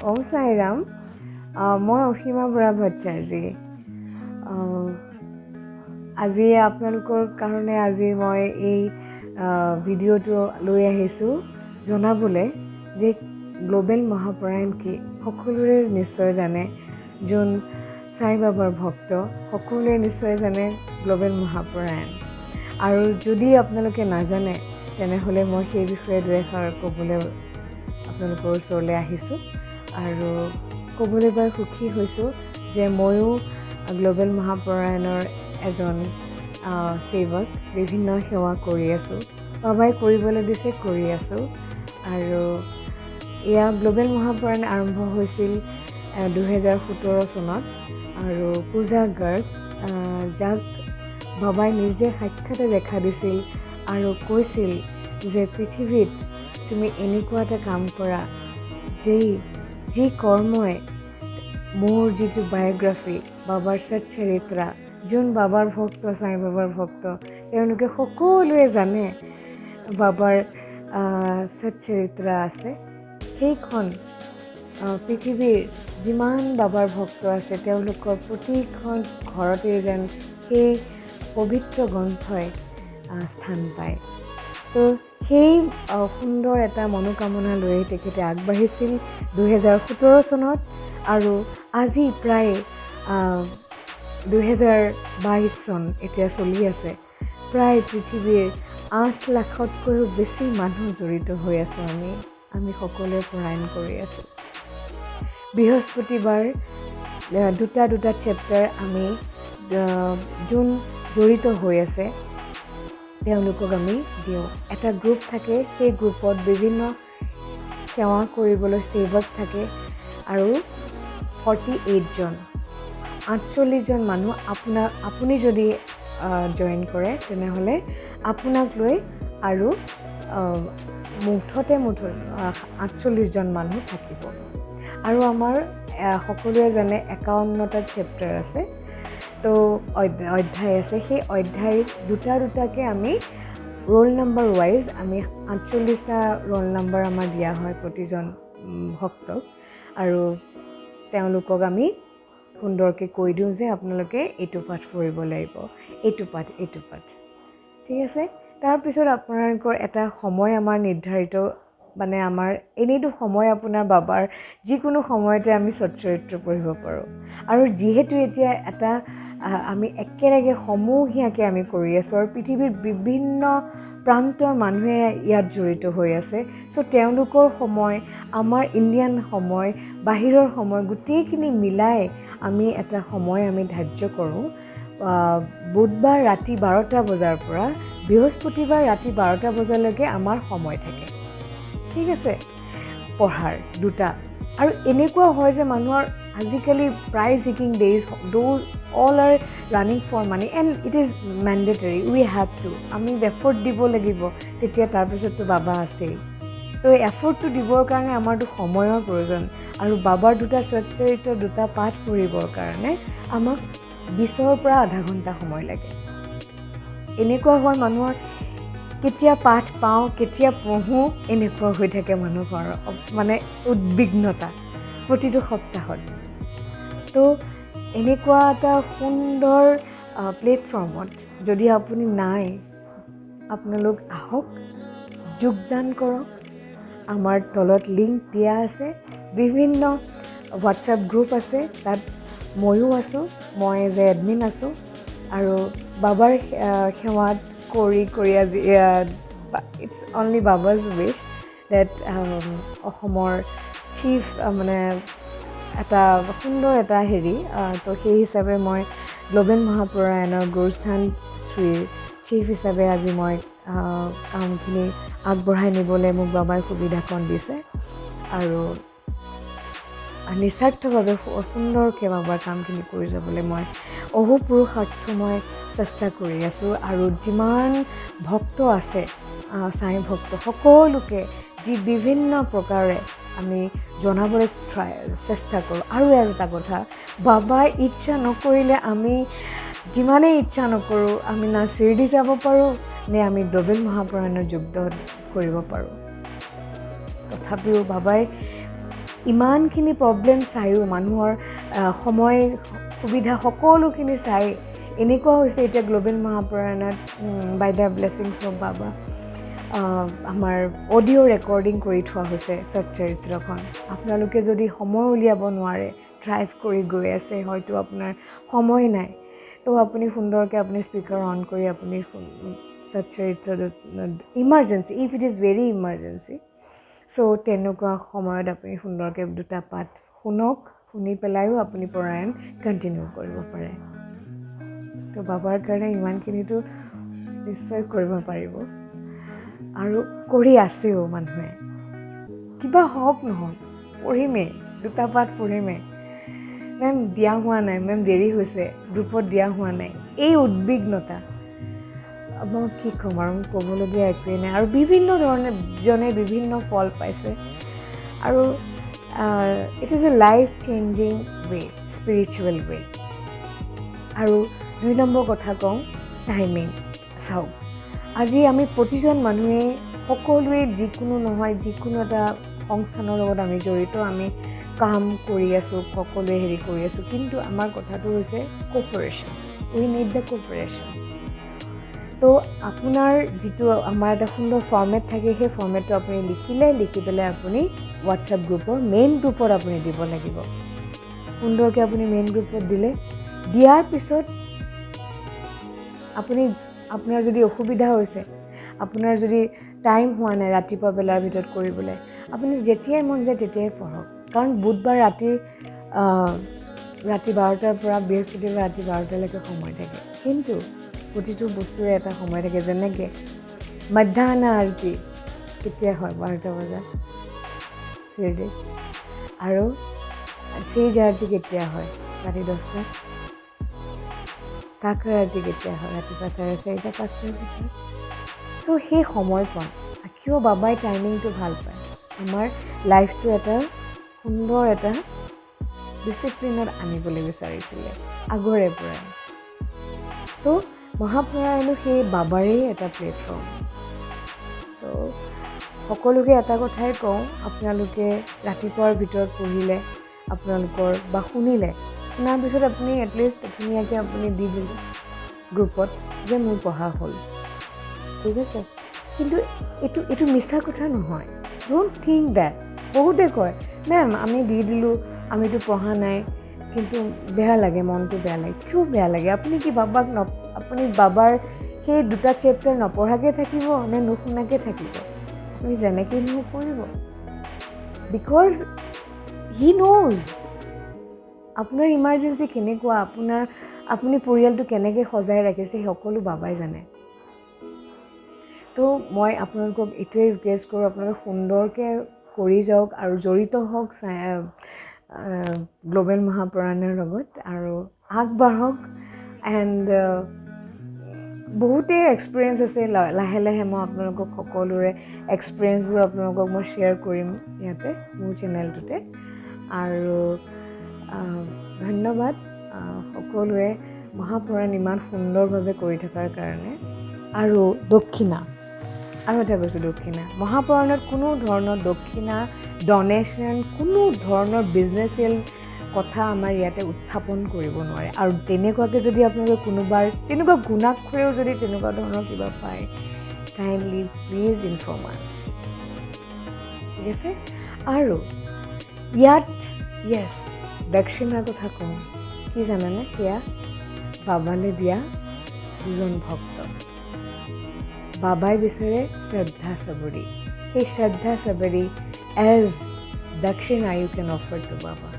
Om Sai Ram. মই অসীমা বৰা ভট্টাচাৰ্যী। আজি আপোনালোকৰ কাৰণে আজি মই এই ভিডিঅ'টো লৈ আহিছোঁ জনাবলৈ যে গ্লোবেল মহাপৰায়ণ কি সকলোৰে নিশ্চয় জানে। যোন সাই বাবাৰ ভক্ত সকলোৱে নিশ্চয় জানে গ্লোবেল মহাপৰায়ণ। আৰু যদি আপোনালোকে নাজানে তেনেহ'লে মই সেই বিষয়ে দুই এষাৰ ক'বলৈ আপোনালোকৰ ওচৰলৈ আহিছোঁ। আৰু ক'বলৈ পাই সুখী হৈছোঁ যে ময়ো গ্লোবেল মহাপৰায়ণৰ এজন সেৱক, বিভিন্ন সেৱা কৰি আছোঁ। বাবাই কৰিবলৈ দিছে কৰি আছোঁ। আৰু এয়া গ্লোবেল মহাপৰায়ণ আৰম্ভ হৈছিল 2017 চনত। আৰু পূজা গাৰ্গ যাক বাবাই নিজে সাক্ষাতে দেখা দিছিল আৰু কৈছিল যে পৃথিৱীত তুমি এনেকুৱা এটা কাম কৰা যি কৰ্মই মোৰ যিটো বায়োগ্ৰাফি বাবাৰ সচ্চৰিত্ৰা, যোন বাবাৰ ভক্ত সাই বাবাৰ ভক্ত তেওঁলোকে সকলোৱে জানে বাবাৰ সচ্চৰিত্ৰা আছে। সেইখন পৃথিৱীৰ যিমান বাবাৰ ভক্ত আছে তেওঁলোকৰ প্ৰতিখন ঘৰতে যেন সেই পবিত্ৰ গ্ৰন্থই স্থান পায়। তো সেই সুন্দৰ এটা মনোকামনা লৈ তেখেতে আগবাঢ়িছিল 2017 চনত। আৰু আজি প্ৰায় 2022 চন এতিয়া চলি আছে। প্ৰায় পৃথিৱীৰ 8 লাখতকৈও বেছি মানুহ জড়িত হৈ আছোঁ। আমি সকলোৱে পৰায়ণ কৰি আছোঁ। বৃহস্পতিবাৰ দুটা চেপ্টাৰ আমি যোন জড়িত হৈ আছে তেওঁলোকক আমি দিওঁ। এটা গ্ৰুপ থাকে, সেই গ্ৰুপত বিভিন্ন সেৱা কৰিবলৈ সেৱক থাকে। আৰু 48জন মানুহ আপুনি যদি জইন কৰে তেনেহ'লে আপোনাক লৈ আৰু মুঠতে 48জন মানুহ থাকিব। আৰু আমাৰ সকলোৱে জানে 51টা চেপ্টাৰ আছে, তো অধ্যায় আছে। সেই অধ্যায় দুটাকে আমি ৰোল নাম্বাৰ ৱাইজ আমি 48টা ৰোল নাম্বাৰ আমাৰ দিয়া হয় প্ৰতিজন ভক্তক। আৰু তেওঁলোকক আমি সুন্দৰকৈ কৈ দিওঁ যে আপোনালোকে এইটো পাঠ কৰিব লাগিব, এইটো পাঠ। ঠিক আছে। তাৰপিছত আপোনালোকৰ এটা সময় আমাৰ নিৰ্ধাৰিত, মানে আমাৰ এনেইতো সময় আপোনাৰ বাবাৰ যিকোনো সময়তে আমি সচ্চৰিত্ৰ পঢ়িব পাৰোঁ। আৰু যিহেতু এতিয়া এটা আমি একেলগে সমূহীয়াকৈ আমি কৰি আছোঁ আৰু পৃথিৱীৰ বিভিন্ন প্ৰান্তৰ মানুহে ইয়াত জড়িত হৈ আছে। চ' তেওঁলোকৰ সময়, আমাৰ ইণ্ডিয়ান সময়, বাহিৰৰ সময় গোটেইখিনি মিলাই আমি এটা সময় আমি ধাৰ্য কৰোঁ। বুধবাৰ ৰাতি 12টা বজাৰ পৰা বৃহস্পতিবাৰ ৰাতি 12টা বজালৈকে আমাৰ সময় থাকে। ঠিক আছে, পঢ়াৰ দুটা। আৰু এনেকুৱা হয় যে মানুহৰ আজিকালি prize seeking days, those all are running for money and it is mandatory, we have to. আমি এফৰ্ট দিব লাগিব, তেতিয়া তাৰপিছততো বাবা আছেই। তো এই এফৰ্টটো দিবৰ কাৰণে আমাৰতো সময়ৰ প্ৰয়োজন। আৰু বাবাৰ দুটা সচ্চৰিত্ৰ দুটা পাঠ পঢ়িবৰ কাৰণে আমাক 20ৰ পৰা আধা ঘণ্টা সময় লাগে। এনেকুৱা হয় মানুহৰ কেতিয়া পাঠ পাওঁ, কেতিয়া পঢ়োঁ, এনেকুৱা হৈ থাকে মানুহৰ মানে উদ্বিগ্নতা প্ৰতিটো সপ্তাহত। তো এনেকুৱা এটা সুন্দৰ প্লেটফৰ্মত যদি আপুনি নাই, আপোনালোক আহক, যোগদান কৰক। আমাৰ তলত লিংক দিয়া আছে। বিভিন্ন হোৱাটছএপ গ্ৰুপ আছে, তাত ময়ো আছোঁ, মই এজ এ এডমিন আছোঁ। আৰু বাবাৰ সেৱাত কৰি আজি ইটছ অনলি বাবাজ উইচ ডেট অসমৰ চিফ মানে এটা সুন্দৰ এটা হেৰি। তো সেই হিচাপে মই গ্লোবেল মহাপৰায়ণৰ গুৰুস্থান 3 চিফ হিচাপে আজি মই কামখিনি আগবঢ়াই নিবলৈ মোক বাবাই সুবিধাকণ দিছে। আৰু নিস্বাৰ্থভাৱে সুন্দৰকৈ বাবাৰ কামখিনি কৰি যাবলৈ মই অহোপুৰুষাৰ্থ মই চেষ্টা কৰি আছোঁ। আৰু যিমান ভক্ত আছে সাই ভক্ত সকলোকে যি বিভিন্ন প্ৰকাৰে আমি জনাবলৈ চেষ্টা কৰোঁ। আৰু এটা কথা, বাবাই ইচ্ছা নকৰিলে আমি যিমানেই ইচ্ছা নকৰোঁ, আমি না শিৰডি যাব পাৰোঁ নে আমি গ্লোবেল মহাপৰায়ণৰ যোগদান কৰিব পাৰোঁ। তথাপিও বাবাই ইমানখিনি প্ৰব্লেম চাইও মানুহৰ সময় সুবিধা সকলোখিনি চাই এনেকুৱা হৈছে এতিয়া গ্লোবেল মহাপৰায়ণত by the blessings of Baba আমাৰ অডিঅ' ৰেকৰ্ডিং কৰি থোৱা হৈছে সচ্চৰিত্ৰখন আপোনালোকে যদি সময় উলিয়াব নোৱাৰে ড্ৰাইভ কৰি গৈ আছে হয়তো আপোনাৰ সময় নাই তো আপুনি সুন্দৰকৈ আপুনি স্পীকাৰ অন কৰি আপুনি সচ্চৰিত্ৰ emergency if it is very emergency so' তেনেকুৱা সময়ত আপুনি সুন্দৰকৈ দুটা পাঠ শুনক শুনি পেলাইও আপুনি পৰায়ণ কণ্টিনিউ কৰিব পাৰে তো বাবাৰ কাৰণে ইমানখিনিতো নিশ্চয় কৰিব পাৰিব আৰু কৰি আছেও মানুহে কিবা হওক নহয় পঢ়িমেই দুটা পাঠ পঢ়িমেই মেম দিয়া হোৱা নাই মেম দেৰি হৈছে গ্ৰুপত দিয়া হোৱা নাই এই উদ্বিগ্নতা মই কি ক'ম আৰু ক'বলগীয়া একোৱেই নাই আৰু বিভিন্ন ধৰণে জনে বিভিন্ন ফল পাইছে আৰু it is a life changing way spiritual way আৰু 2 নম্বৰ কথা কওঁ টাইমিং চাওক আজি আমি প্ৰতিজন মানুহে সকলোৱে যিকোনো নহয় যিকোনো এটা সংস্থানৰ লগত আমি জড়িত আমি কাম কৰি আছোঁ সকলোৱে হেৰি কৰি আছোঁ কিন্তু আমাৰ কথাটো হৈছে cooperation we need the cooperation তো আপোনাৰ যিটো আমাৰ এটা সুন্দৰ ফৰ্মেট থাকে সেই ফৰ্মেটটো আপুনি লিখি পেলাই আপুনি হোৱাটছএপ গ্ৰুপৰ মেইন গ্ৰুপত আপুনি দিব লাগিব সুন্দৰকৈ আপুনি মেইন গ্ৰুপত দিয়াৰ পিছত আপুনি আপোনাৰ যদি অসুবিধা হৈছে আপোনাৰ যদি টাইম হোৱা নাই ৰাতিপুৱা বেলাৰ ভিতৰত কৰিবলৈ আপুনি যেতিয়াই মন যায় তেতিয়াই পঢ়ক কাৰণ বুধবাৰ ৰাতি 12টাৰ পৰা বৃহস্পতিবাৰ ৰাতি 12টালৈকে সময় থাকে কিন্তু প্ৰতিটো বস্তুৰে এটা সময় থাকে যেনেকৈ মধ্যাহ্ন আৰতি কেতিয়া হয় 12টা বজাত শিৰডি আৰু সেই আৰতি কেতিয়া হয় ৰাতি 10টাত কাকৰা আৰতি কেতিয়া হয় ৰাতিপুৱা 4:30 5টাৰ ভিতৰত চ' সেই সময়কণ কিয় বাবাই টাইমিংটো ভাল পায় আমাৰ লাইফটো এটা সুন্দৰ এটা ডিচিপ্লিনত আনিবলৈ বিচাৰিছিলে আগৰে পৰাই তো মহাপৰায়ণো সেই বাবাৰেই এটা প্লেটফৰ্ম তো সকলোকে এটা কথাই কওঁ আপোনালোকে ৰাতিপুৱাৰ ভিতৰত পঢ়িলে আপোনালোকৰ বা শুনিলে শুনাৰ পিছত আপুনি এটলিষ্ট ধুনীয়াকৈ আপুনি দি দিলে গ্ৰুপত যে মোৰ পঢ়া হ'ল ঠিক আছে কিন্তু এইটো মিছা কথা নহয় ডোণ্ট থিংক ডেট বহুতে কয় মেম আমি দি দিলোঁ আমিতো পঢ়া নাই কিন্তু বেয়া লাগে মনটো বেয়া লাগে কিয় বেয়া লাগে আপুনি কি বাবাক আপুনি বাবাৰ সেই দুটা চেপ্টাৰ নপঢ়াকৈ থাকিব নে নুশুনাকৈ থাকিব আপুনি যেনেকৈ নহওক কৰিব বিকজ হি ন'জ আপোনাৰ ইমাৰ্জেঞ্চি কেনেকুৱা আপুনি পৰিয়ালটো কেনেকৈ সজাই ৰাখিছে সেই সকলো বাবাই জানে তো মই আপোনালোকক এইটোৱে ৰিকুৱেষ্ট কৰোঁ আপোনালোকে সুন্দৰকৈ কৰি যাওক আৰু জড়িত হওক গ্লোবেল মহাপৰায়ণৰ লগত আৰু আগবাঢ়ক এণ্ড বহুতেই এক্সপিৰিয়েঞ্চ আছে লাহে লাহে মই আপোনালোকক সকলোৰে এক্সপিৰিয়েঞ্চবোৰ আপোনালোকক মই শ্বেয়াৰ কৰিম ইয়াতে মোৰ চেনেলটোতে আৰু ধন্যবাদ সকলোৱে মহাপৰায়ণ ইমান সুন্দৰভাৱে কৰি থকাৰ কাৰণে আৰু দক্ষিণা আৰু এটা কৈছোঁ দক্ষিণা মহাপৰায়ণত কোনো ধৰণৰ দক্ষিণা ডনেশ্যন কোনো ধৰণৰ বিজনেচিয়েল কথা আমাৰ ইয়াতে উত্থাপন কৰিব নোৱাৰে আৰু তেনেকুৱাকৈ যদি আপোনালোকে কোনোবাৰ তেনেকুৱা গুণাক্ষৰেও যদি তেনেকুৱা ধৰণৰ কিবা পায় কাইণ্ডলি প্লিজ ইনফৰ্ম আছ ঠিক আছে আৰু ইয়াত য়েছ দক্ষিণাৰ কথা কওঁ কি জানানে সেয়া বাবালৈ দিয়া 2জন ভক্ত বাবাই বিচাৰে শ্ৰদ্ধা চাবৰি সেই শ্ৰদ্ধা চাবৰি এজ দক্ষিণা ইউ কেন অফাৰ টু বাবা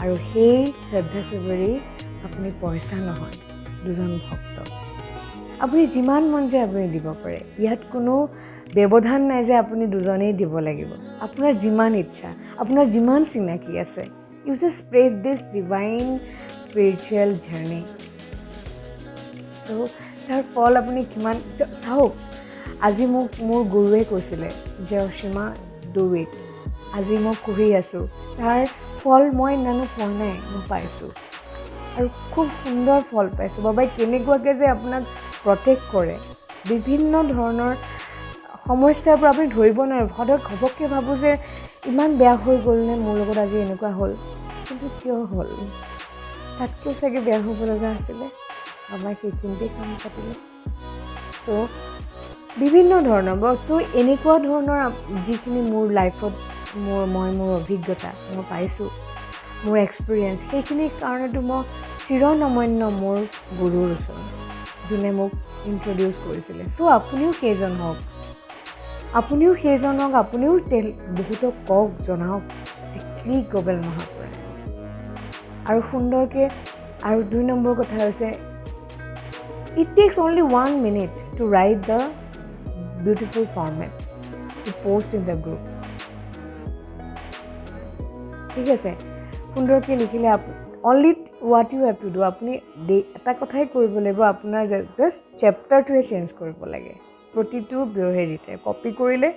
আৰু সেই শ্ৰদ্ধা চাবৰি আপুনি পইচা নহয় 2জন ভক্ত আপুনি যিমান মন যায় আপুনি দিব পাৰে ইয়াত কোনো ব্যৱধান নাই যে আপুনি 2জনেই দিব লাগিব আপোনাৰ যিমান ইচ্ছা আপোনাৰ যিমান চিনাকি আছে ইউ জাষ্ট স্প্ৰেড দিছ ডিভাইন স্পিৰিচুৱেল জাৰ্ণি চ' তাৰ ফল আপুনি কিমান চাওক আজি মোক মোৰ গুৰুৱে কৈছিলে যে অসীমা ডু ইট আজি মই কৰি আছোঁ তাৰ ফল মই ইমানো পোৱা নাই মই পাইছোঁ আৰু খুব সুন্দৰ ফল পাইছোঁ বাবাই কেনেকুৱাকৈ যে আপোনাক প্ৰটেক্ট কৰে বিভিন্ন ধৰণৰ সমস্যাৰ পৰা আপুনি ধৰিব নোৱাৰে সদায় ঘপককৈ ভাবোঁ যে ইমান বেয়া হৈ গ'ল নে মোৰ লগত আজি এনেকুৱা হ'ল কিন্তু কিয় হ'ল তাতকৈ চাগে বেয়া হ'ব লগা আছিলে আমাৰ সেইখিনিতে কাম পাতিলে চ' বিভিন্ন ধৰণৰ বস্তু এনেকুৱা ধৰণৰ যিখিনি মোৰ লাইফত মোৰ অভিজ্ঞতা মই পাইছোঁ মোৰ এক্সপিৰিয়েঞ্চ সেইখিনিৰ কাৰণেতো মই চিৰনমন্য মোৰ গুৰুৰ ওচৰত যোনে মোক ইন্ট্ৰডিউচ কৰিছিলে চ' আপুনিও সেইজন হওক আপুনিও বহুতক কওক জনাওক যে কি গবেল মহাপৰায়ণ আৰু সুন্দৰকৈ আৰু 2 নম্বৰ কথা হৈছে it takes only 1 minute to write the beautiful format to post in the group ঠিক আছে সুন্দৰকৈ লিখিলে only what you have to do আপুনি এটা কথাই কৰিব লাগিব আপোনাৰ জাষ্ট চেপ্টাৰটোৱে চেঞ্জ কৰিব লাগে প্ৰতিটো হেৰিতে কপি কৰিলে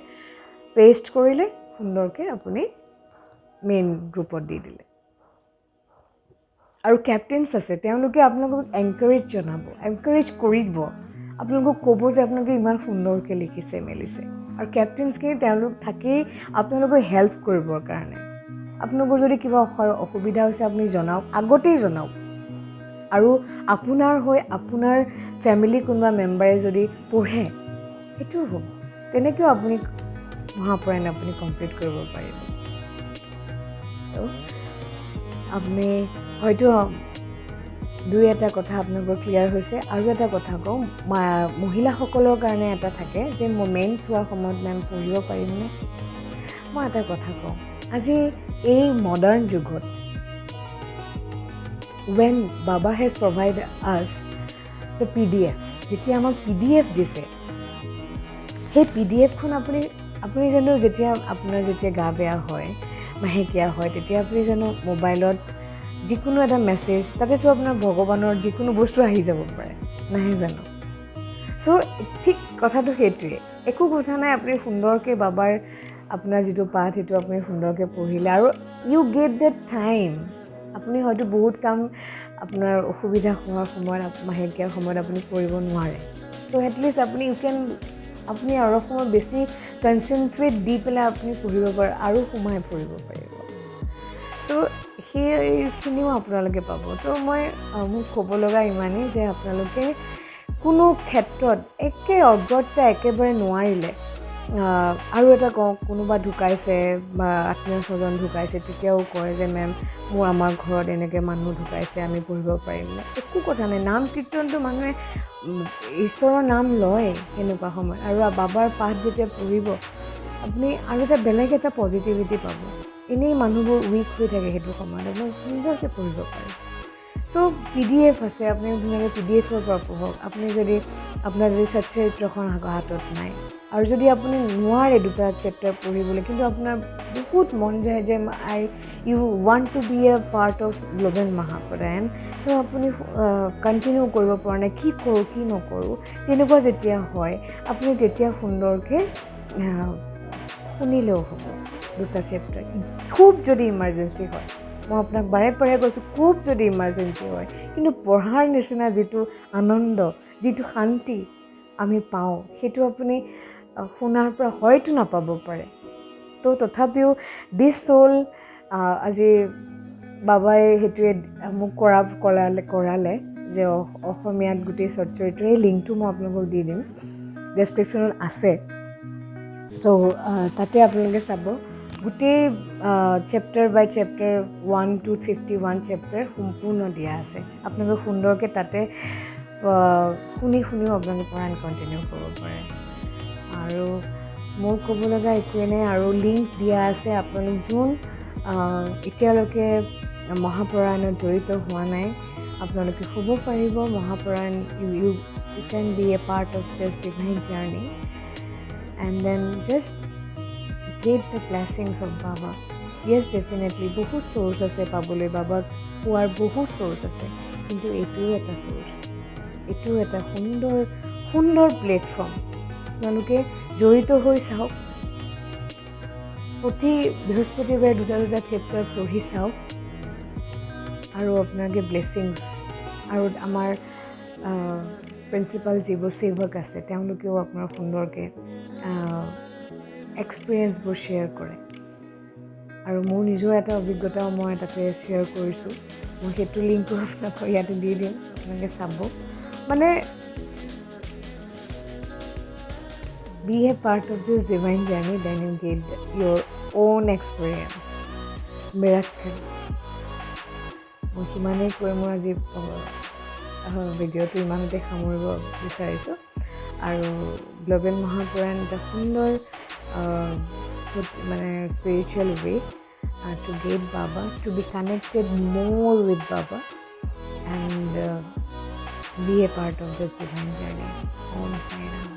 পেষ্ট কৰিলে সুন্দৰকৈ আপুনি মেইন গ্ৰুপত দি দিলে আৰু কেপ্টেইনছ আছে তেওঁলোকে আপোনালোকক এনকাৰেজ কৰিব আপোনালোকক ক'ব যে আপোনালোকে ইমান সুন্দৰকৈ লিখিছে মেলিছে আৰু কেপ্টেইনছখিনি তেওঁলোক থাকেই আপোনালোকক হেল্প কৰিবৰ কাৰণে আপোনালোকৰ যদি কিবা অসুবিধা হৈছে আপুনি জনাওক আগতেই জনাওক আৰু আপোনাৰ হৈ আপোনাৰ ফেমিলি কোনোবা মেম্বাৰে যদি পঢ়ে সেইটো হ'ব তেনেকৈও আপুনি মহাপৰায়ণ আপুনি কমপ্লিট কৰিব পাৰিব আপুনি হয়তো 2-এটা কথা আপোনালোকৰ ক্লিয়াৰ হৈছে আৰু এটা কথা কওঁ মহিলাসকলৰ কাৰণে এটা থাকে যে মই মেইনছ হোৱাৰ সময়ত মেম পঢ়িব পাৰিমনে মই এটা কথা কওঁ আজি এই মডাৰ্ণ যুগত when Baba has provided us the PDF যেতিয়া আমাক PDF দিছে সেই PDFখন আপুনি জানো যেতিয়া আপোনাৰ যেতিয়া গা বেয়া হয় মাহেকীয়া হয় তেতিয়া আপুনি জানো মোবাইলত যিকোনো এটা মেছেজ তাতেতো আপোনাৰ ভগৱানৰ যিকোনো বস্তু আহি যাব পাৰে নাহে জানো চ' ঠিক কথাটো সেইটোৱে একো কথা নাই আপুনি সুন্দৰকৈ বাবাৰ আপোনাৰ যিটো পাঠ সেইটো আপুনি সুন্দৰকৈ পঢ়িলে আৰু ইউ গেট দ্যাট টাইম আপুনি হয়তো বহুত কাম আপোনাৰ অসুবিধা হোৱাৰ সময়ত মাহেকীয়াৰ সময়ত আপুনি কৰিব নোৱাৰে চ' এটলিষ্ট আপুনি আৰু সময় বেছি কনচেনট্ৰেট দি পেলাই আপুনি পঢ়িব পাৰে আৰু সোমাই পঢ়িব পাৰিব চ' সেইখিনিও আপোনালোকে পাব তো মোক ক'ব লগা ইমানেই যে আপোনালোকে কোনো ক্ষেত্ৰত অগত্যা একেবাৰে নোৱাৰিলে আৰু এটা কওঁ কোনোবা ঢুকাইছে বা আত্মীয় স্বজন ঢুকাইছে তেতিয়াও কয় যে মেম আমাৰ ঘৰত এনেকৈ মানুহ ঢুকাইছে আমি পঢ়িব পাৰিমনে একো কথা নাই নাম কীৰ্তনটো মানুহে ঈশ্বৰৰ নাম লয় সেনেকুৱা সময়ত আৰু বাবাৰ পাঠ যেতিয়া পঢ়িব আপুনি আৰু বেলেগ এটা পজিটিভিটি পাব এনেই মানুহবোৰ উইক হৈ থাকে সেইটো সময়ত আপুনি সুন্দৰকৈ পঢ়িব পাৰে চ' PDF আছে আপুনি ধুনীয়াকৈ PDFৰ পৰা পঢ়ক আপুনি যদি আপোনাৰ সচ্চৰিত্ৰখন হাতত নাই আৰু যদি আপুনি নোৱাৰে 2টা চেপ্টাৰ পঢ়িবলৈ কিন্তু আপোনাৰ বহুত মন যায় যে you want to be a part of global Mahaparayan তো আপুনি কণ্টিনিউ কৰিব পৰা নাই কি কৰোঁ কি নকৰোঁ তেনেকুৱা যেতিয়া হয় আপুনি তেতিয়া সুন্দৰকৈ শুনিলেও হ'ব 2টা চেপ্টাৰ খুব যদি ইমাৰ্জেঞ্চি হয় মই আপোনাক বাৰে কৈছোঁ খুব যদি ইমাৰ্জেঞ্চি হয় কিন্তু পঢ়াৰ নিচিনা যিটো আনন্দ যিটো শান্তি আমি পাওঁ সেইটো আপুনি শুনাৰ পৰা হয়তো নাপাব পাৰে তো তথাপিও দিছ হ'ল আজি বাবাই সেইটোৱে মোক কৰালে যে অসমীয়াত গোটেই সচ্চৰিত্ৰ এই লিংকটো মই আপোনালোকক দি দিম ডেছক্ৰিপশ্যনত আছে চ' তাতে আপোনালোকে চাব গোটেই chapter by chapter 1 to 51 chapter সম্পূৰ্ণ দিয়া আছে আপোনালোকে সুন্দৰকৈ তাতে শুনিও আপোনালোকে পঢ়া কণ্টিনিউ কৰিব পাৰে আৰু মোৰ ক'ব লগা একোৱে নাই আৰু লিংক দিয়া আছে আপোনালোক যোন এতিয়ালৈকে মহাপৰায়ণত জড়িত হোৱা নাই আপোনালোকে হ'ব পাৰিব Mahaparayan you can be a part of this divine journey and then just get the blessings of Baba. Yes, definitely. বহুত source আছে পাবলৈ বাবাক পোৱাৰ বহুত source আছে কিন্তু এইটোও এটা source এইটোও এটা সুন্দৰ প্লেটফৰ্ম আপোনালোকে জড়িত হৈ চাওক প্ৰতি বৃহস্পতিবাৰে 2টা চেপ্টাৰ পঢ়ি চাওক আৰু আপোনালোকে ব্লেছিংছ আৰু আমাৰ প্ৰিন্সিপাল যিবোৰ সেৱক আছে তেওঁলোকেও আপোনাৰ সুন্দৰকৈ এক্সপিৰিয়েঞ্চবোৰ শ্বেয়াৰ কৰে আৰু মোৰ নিজৰ এটা অভিজ্ঞতাও মই তাতে শ্বেয়াৰ কৰিছোঁ মই সেইটো লিংকো আপোনাক ইয়াতে দি দিম আপোনালোকে চাব মানে be a part of this divine journey then you get your own experience miracle মই সিমানেই কৈ মই আজি ভিডিঅ'টো ইমানতে সামৰিব বিচাৰিছোঁ আৰু গ্ল'বেল মহাপুৰাণ এটা সুন্দৰ মানে spiritual way to get Baba, to be connected more with Baba and be a part of this divine journey. Om Sai Ram.